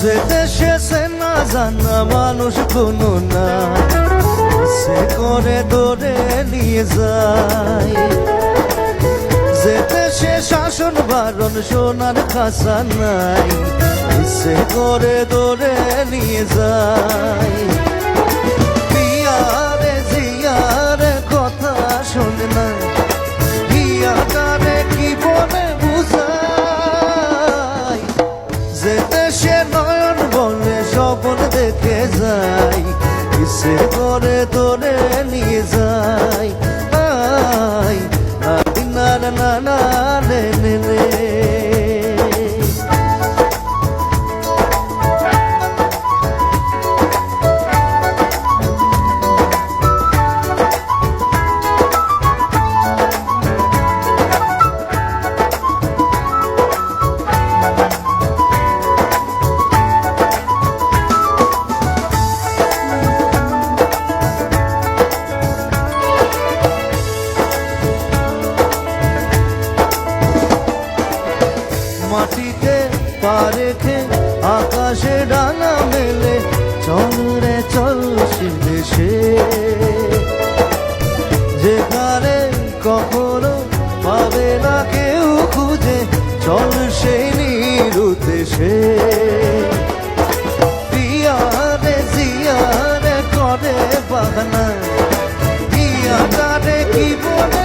যে দেশে সে না জানা মানুষ কোনো না, সে করে ধরে নিয়ে যায়। যে দেশে শাসন বারণ সোনার খাসা নাই, সে করে ধরে নিয়ে যায়। বিয়ারে জিয়ারে কথা শোনে না, বিয়াটারে কি বলে বুঝাই। যে দেশে নয়ন বলে স্বপ্ন দেখে যায়, সে করে ধরে নিয়ে যায়। না না না না নে নে নে। মাটিতে পা রেখে আকাশে ডানা মেলে, চল রে চল সে দেশে যেখানে কখনো পাবে না কেউ খুঁজে, চল সেই নিরুদ্দেশে। পিয়ারে জিয়ারে করে বাহানা, পিয়াটারে কি বলে